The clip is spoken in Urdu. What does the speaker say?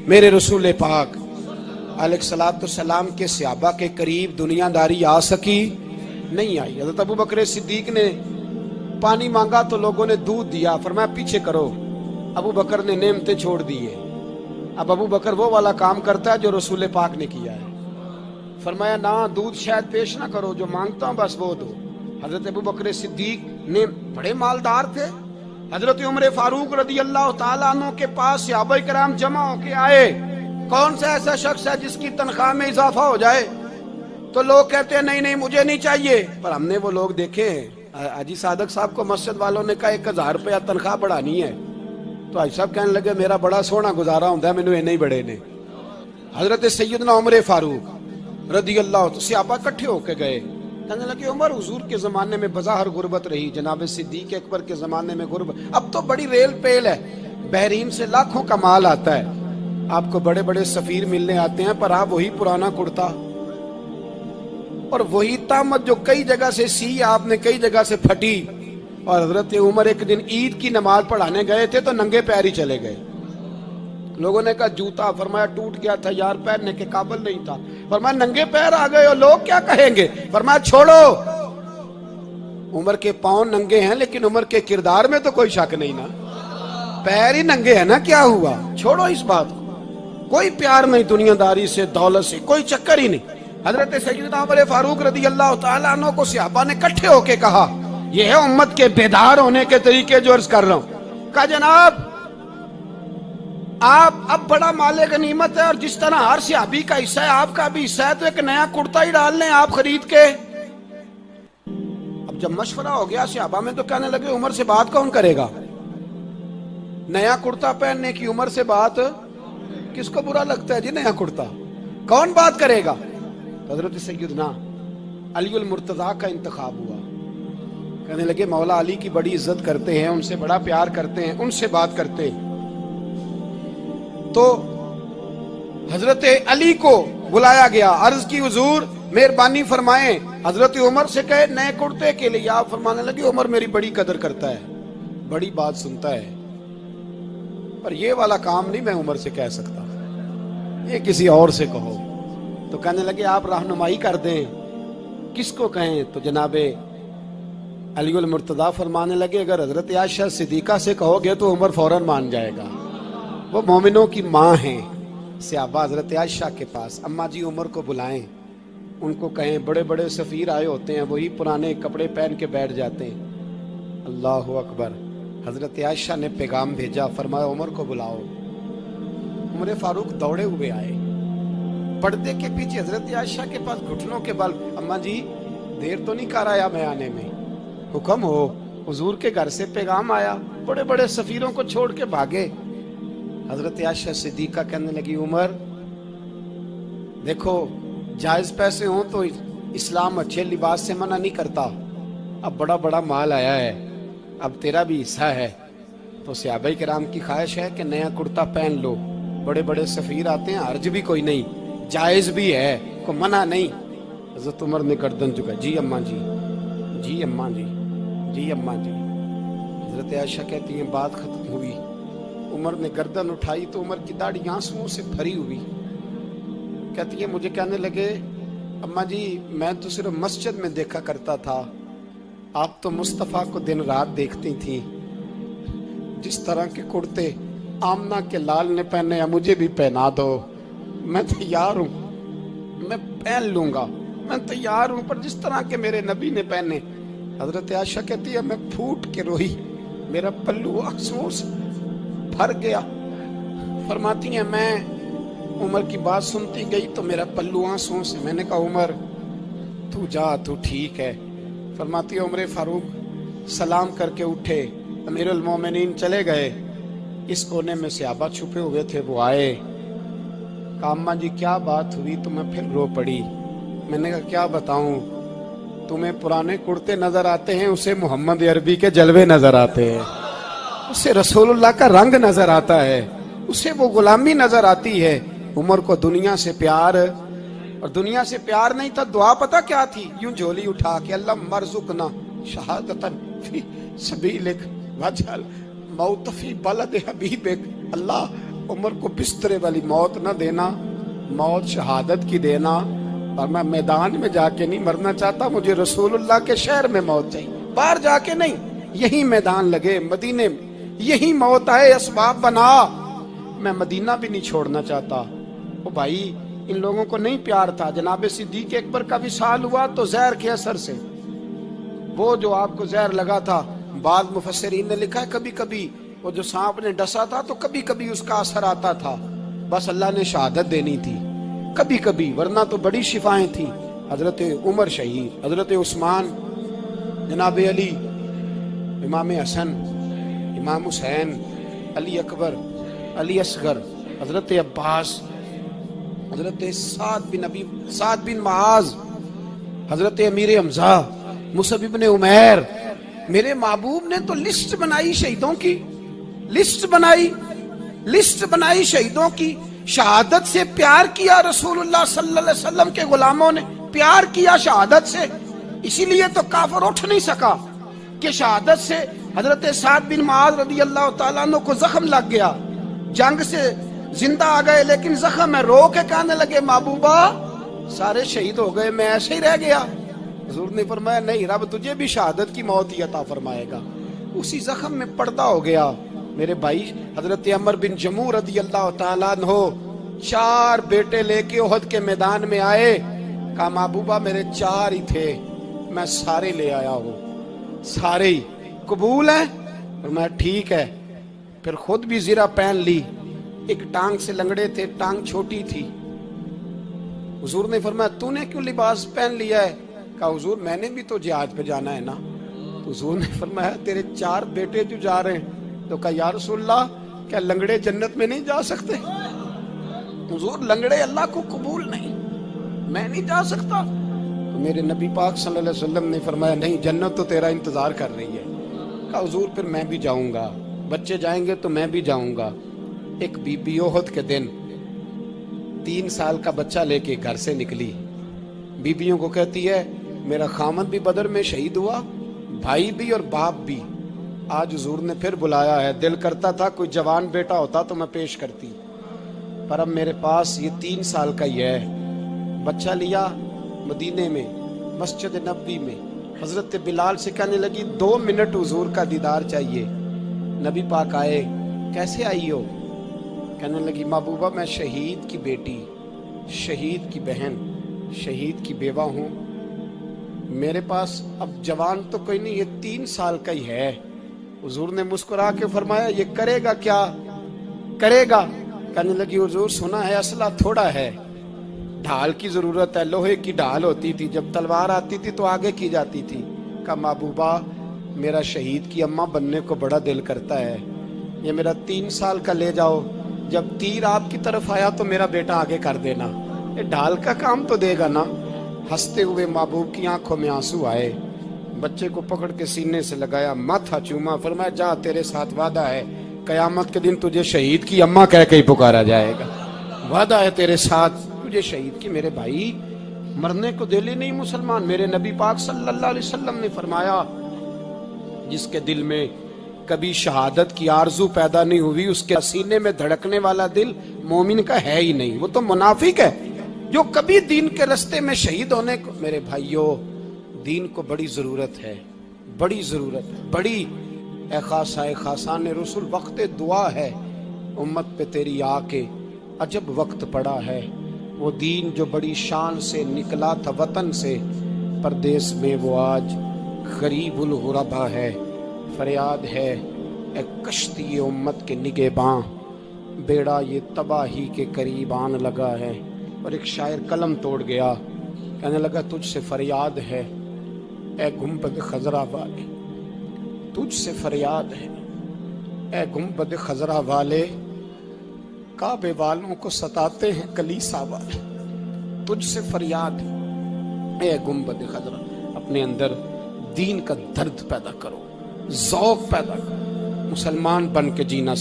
میرے رسول پاک علیہ کے صحابہ کے قریب دنیا داری آ سکی نہیں آئی۔ حضرت ابو بکر صدیق نے پانی مانگا تو لوگوں نے دودھ دیا، فرمایا پیچھے کرو، ابو بکر نے نعمتیں چھوڑ دیے۔ اب ابو بکر وہ والا کام کرتا ہے جو رسول پاک نے کیا ہے، فرمایا نہ دودھ شاید پیش نہ کرو، جو مانگتا ہوں بس وہ دو۔ حضرت ابو بکر صدیق نے بڑے مالدار تھے، حضرت عمر فاروق رضی اللہ تعالیٰ عنہ کے پاس صحابہ کرام جمع ہو کے آئے، کون سا ایسا شخص ہے جس کی تنخواہ میں اضافہ ہو جائے؟ تو لوگ کہتے ہیں نہیں نہیں مجھے نہیں چاہیے، پر ہم نے وہ لوگ دیکھے ہیں۔ حاجی صادق صاحب کو مسجد والوں نے کہا 1000 روپیہ تنخواہ بڑھانی ہے، تو حاجی صاحب کہنے لگے میرا بڑا سونا گزارا ہوتا ہے، مینوں نہیں بڑے نے۔ حضرت سیدنا عمر فاروق رضی اللہ تو صحابہ کٹھے ہو کے گئے، کہنے لگے عمر حضور کے زمانے میں بظاہر غربت رہی، جناب صدیق اکبر کے زمانے میں غربت، اب تو بڑی ریل پیل ہے، بحرین سے لاکھوں کا مال آتا ہے، آپ کو بڑے بڑے سفیر ملنے آتے ہیں، پر آپ وہی پرانا کرتا اور وہی تامت جو کئی جگہ سے سی آپ نے کئی جگہ سے پھٹی۔ اور حضرت عمر ایک دن عید کی نماز پڑھانے گئے تھے تو ننگے پیر ہی چلے گئے، لوگوں نے کہا جوتا، فرمایا ٹوٹ گیا تھا یار، پہننے کے قابل نہیں تھا، فرمایا ننگے پیر آ گئے ہو لوگ کیا کہیں گے، فرمایا چھوڑو، عمر کے پاؤں ننگے ہیں لیکن عمر کے کردار میں تو کوئی شک نہیں نا، پیر ہی ننگے ہیں نا، کیا ہوا، چھوڑو اس بات کو، کوئی پیار نہیں دنیا داری سے، دولت سے کوئی چکر ہی نہیں۔ حضرت سیدنا عمر فاروق رضی اللہ تعالیٰ عنہ کو صحابہ نے کٹھے ہو کے کہا، یہ ہے امت کے بیدار ہونے کے طریقے جو عرض کر رہا ہوں، کہا جناب آپ اب بڑا مال غنیمت ہے اور جس طرح ہر صحابی کا حصہ ہے آپ کا بھی حصہ ہے، تو ایک نیا کرتا ہی ڈال لیں آپ خرید کے۔ اب جب مشورہ ہو گیا صحابہ میں تو کہنے لگے عمر سے بات کون کرے گا، نیا کرتا پہننے کی عمر سے بات کس کو برا لگتا ہے جی، نیا کرتا کون بات کرے گا؟ حضرت سیدنا علی المرتضیٰ کا انتخاب ہوا، کہنے لگے مولا علی کی بڑی عزت کرتے ہیں، ان سے بڑا پیار کرتے ہیں، ان سے بات کرتے ہیں۔ تو حضرت علی کو بلایا گیا، عرض کی حضور مہربانی فرمائیں، حضرت عمر سے کہے نئے کرتے کے لیے، آپ فرمانے لگے عمر میری بڑی قدر کرتا ہے، بڑی بات سنتا ہے، پر یہ والا کام نہیں میں عمر سے کہہ سکتا، یہ کسی اور سے کہو۔ تو کہنے لگے آپ رہنمائی کر دیں کس کو کہیں؟ تو جناب علی المرتضیٰ فرمانے لگے اگر حضرت عائشہ صدیقہ سے کہو گے تو عمر فوراً مان جائے گا، وہ مومنوں کی ماں ہیں۔ صحابہ حضرت عائشہ کے پاس، اماں جی عمر کو بلائیں، ان کو کہیں، بڑے بڑے سفیر آئے ہوتے ہیں وہی پرانے کپڑے پہن کے بیٹھ جاتے ہیں۔ اللہ اکبر، حضرت عائشہ نے پیغام بھیجا، فرمایا عمر کو بلاؤ۔ عمر فاروق دوڑے ہوئے آئے، پردے کے پیچھے حضرت عائشہ کے پاس گھٹنوں کے بل، اماں جی دیر تو نہیں کر آیا میں آنے میں، حکم ہو، حضور کے گھر سے پیغام آیا، بڑے بڑے سفیروں کو چھوڑ کے بھاگے۔ حضرت عائشہ صدیقہ کہنے لگی عمر دیکھو جائز پیسے ہوں تو اسلام اچھے لباس سے منع نہیں کرتا، اب بڑا بڑا مال آیا ہے، اب تیرا بھی حصہ ہے، تو صحابہ کرام کی خواہش ہے کہ نیا کرتا پہن لو، بڑے بڑے سفیر آتے ہیں، حرج بھی کوئی نہیں، جائز بھی ہے، کوئی منع نہیں۔ حضرت عمر نے گردن جھکا، جی اماں جی، جی اماں جی، جی اماں جی۔ حضرت عائشہ کہتی ہیں بات ختم ہوئی، عمر نے گردن اٹھائی تو عمر کی داڑھی آنسوؤں سے بھری ہوئی، کہتی ہے مجھے کہنے لگے اماں جی میں تو صرف مسجد میں دیکھا کرتا تھا، آپ تو مصطفیٰ کو دن رات دیکھتی تھیں، جس طرح کے کرتے آمنہ کے لال نے پہنے ہیں مجھے بھی پہنا دو، میں تیار ہوں، میں پہن لوں گا، میں تیار ہوں، پر جس طرح کے میرے نبی نے پہنے۔ حضرت عائشہ کہتی ہے میں پھوٹ کے روئی، میرا پلو آنسوؤں سے بھر گیا۔ فرماتی ہیں میں عمر کی بات سنتی گئی تو میرا پلو آنسوؤں سے، میں نے کہا عمر تو جا، تو ٹھیک ہے۔ فرماتی ہے عمر فاروق سلام کر کے اٹھے، امیر المومنین چلے گئے، اس کونے میں صحابہ چھپے ہوئے تھے، وہ آئے، کہا اماں جی کیا بات ہوئی؟ تو میں پھر رو پڑی، میں نے کہا کیا بتاؤں، تمہیں پرانے کرتے نظر آتے ہیں، اسے محمد عربی کے جلوے نظر آتے ہیں، اسے رسول اللہ کا رنگ نظر آتا ہے، اسے وہ غلامی نظر آتی ہے۔ عمر کو دنیا سے پیار، اور دنیا سے پیار نہیں تھا، دعا پتہ کیا تھی؟ یوں جھولی اٹھا کے اللہ مرزقنا شہادتن فی سبیلک وجعل موت فی بلد حبیبک، اللہ عمر کو بسترے والی موت نہ دینا، موت شہادت کی دینا، اور میں میدان میں جا کے نہیں مرنا چاہتا، مجھے رسول اللہ کے شہر میں موت چاہیے، باہر جا کے نہیں، یہی میدان لگے مدینے میں، یہی موت آئے، اسباب بنا، میں مدینہ بھی نہیں چھوڑنا چاہتا۔ او بھائی ان لوگوں کو نہیں پیار تھا، جناب صدیق اکبر کا وصال ہوا تو زہر کے اثر سے، وہ جو آپ کو زہر لگا تھا، بعض مفسرین نے لکھا ہے کبھی کبھی وہ جو سانپ نے ڈسا تھا تو کبھی کبھی اس کا اثر آتا تھا، بس اللہ نے شہادت دینی تھی کبھی کبھی، ورنہ تو بڑی شفائیں تھیں۔ حضرت عمر شہید، حضرت عثمان، جناب علی، امام حسن، امام حسین، علی اکبر، علی اصغر، حضرت عباس، حضرت سعد بن معاذ، حضرت امیر حمزہ، مصعب بن عمیر، میرے محبوب نے تو لسٹ بنائی شہیدوں کی، لسٹ بنائی شہیدوں کی، شہادت سے پیار کیا رسول اللہ صلی اللہ علیہ وسلم کے غلاموں نے، پیار کیا شہادت سے، اسی لیے تو کافر اٹھ نہیں سکا کہ شہادت سے حضرت سعد بن معاذ رضی اللہ تعالیٰ عنہ کو زخم لگ گیا، جنگ سے زندہ آ گئے لیکن زخم ہے، رو کے کہنے لگے محبوبہ سارے شہید ہو گئے، میں ایسے ہی رہ گیا۔ حضور نے فرمایا نہیں، رب تجھے بھی شہادت کی موت ہی عطا فرمائے گا، اسی زخم میں پردہ ہو گیا۔ میرے بھائی حضرت عمر بن جموح رضی اللہ تعالیٰ عنہ 4 بیٹے لے کے احد کے میدان میں آئے، کہا محبوبہ میرے 4 ہی تھے، میں سارے لے آیا ہوں، سارے ہی قبول ہیں؟ فرمایا ٹھیک ہے، پھر خود بھی زرہ پہن لی، ایک ٹانگ سے لنگڑے تھے، ٹانگ چھوٹی تھی، حضور نے فرمایا تو نے کیوں لباس پہن لیا ہے؟ کہا حضور میں نے بھی تو جہاد پہ جانا ہے نا۔ تو حضور نے فرمایا تیرے 4 بیٹے جو جا رہے ہیں، تو کہا یا رسول اللہ کیا لنگڑے جنت میں نہیں جا سکتے؟ حضور لنگڑے اللہ کو قبول نہیں، میں نہیں جا سکتا۔ تو میرے نبی پاک صلی اللہ علیہ وسلم نے فرمایا نہیں، جنت تو تیرا انتظار کر رہی ہے۔ کہا حضور پھر میں بھی جاؤں گا، بچے جائیں گے تو میں بھی جاؤں گا۔ ایک بی بی احد کے دن 3 سال کا بچہ لے کے گھر سے نکلی، بیویوں کو کہتی ہے میرا خامد بھی بدر میں شہید ہوا، بھائی بھی اور باپ بھی، آج حضور نے پھر بلایا ہے، دل کرتا تھا کوئی جوان بیٹا ہوتا تو میں پیش کرتی، پر اب میرے پاس یہ 3 سال کا ہی ہے۔ بچہ لیا مدینے میں، مسجد نبوی میں، حضرت بلال سے کہنے لگی 2 منٹ حضور کا دیدار چاہیے۔ نبی پاک آئے، کیسے آئی ہو؟ کہنے لگی محبوبہ میں شہید کی بیٹی، شہید کی بہن، شہید کی بیوہ ہوں، میرے پاس اب جوان تو کوئی نہیں، یہ 3 سال کا ہی ہے۔ حضور نے مسکرا کے فرمایا یہ کرے گا کیا؟ کرے گا؟ کہنے لگی حضور سنا ہے اسلحہ تھوڑا ہے، ڈھال کی ضرورت ہے، لوہے کی ڈھال ہوتی تھی، جب تلوار آتی تھی تو آگے کی جاتی تھی۔ کہا محبوبہ میرا شہید کی اماں بننے کو بڑا دل کرتا ہے، یہ میرا 3 سال کا لے جاؤ، جب تیر آپ کی طرف آیا تو میرا بیٹا آگے کر دینا، یہ ڈھال کا کام تو دے گا نا۔ ہنستے ہوئے محبوب کی آنکھوں میں آنسو آئے، بچے کو پکڑ کے سینے سے لگایا، ماتھا چوما، فرمایا جا تیرے ساتھ وعدہ ہے، قیامت کے دن تجھے شہید کی اماں کہہ کے ہی پکارا جائے گا، وعدہ ہے تیرے ساتھ تجھے شہید کی۔ میرے بھائی مرنے کو دل ہی نہیں مسلمان، میرے نبی پاک صلی اللہ علیہ وسلم نے فرمایا جس کے دل میں کبھی شہادت کی آرزو پیدا نہیں ہوئی، اس کے سینے میں دھڑکنے والا دل مومن کا ہے ہی نہیں، وہ تو منافق ہے جو کبھی دین کے رستے میں شہید ہونے کو۔ میرے بھائیوں دین کو بڑی ضرورت ہے، بڑی ضرورت ہے، بڑی۔ اے خاصان رسول وقت دعا ہے، امت پہ تیری آ کے عجب وقت پڑا ہے، وہ دین جو بڑی شان سے نکلا تھا وطن سے، پردیس میں وہ آج غریب الغربا ہے۔ فریاد ہے اے کشتی امت کے نگہباں، بیڑا یہ تباہی کے قریب آن لگا ہے۔ اور ایک شاعر قلم توڑ گیا، کہنے لگا تجھ سے فریاد ہے اے گنبد خضرا والے، تجھ سے فریاد ہے اے گنبد خضرا والے، کعبے والوں کو ستاتے ہیں کلیسا والے، تجھ سے فریاد ہے اے گنبد خضرا۔ اپنے اندر دین کا درد پیدا کرو، ذوق پیدا کرو، مسلمان بن کے جینا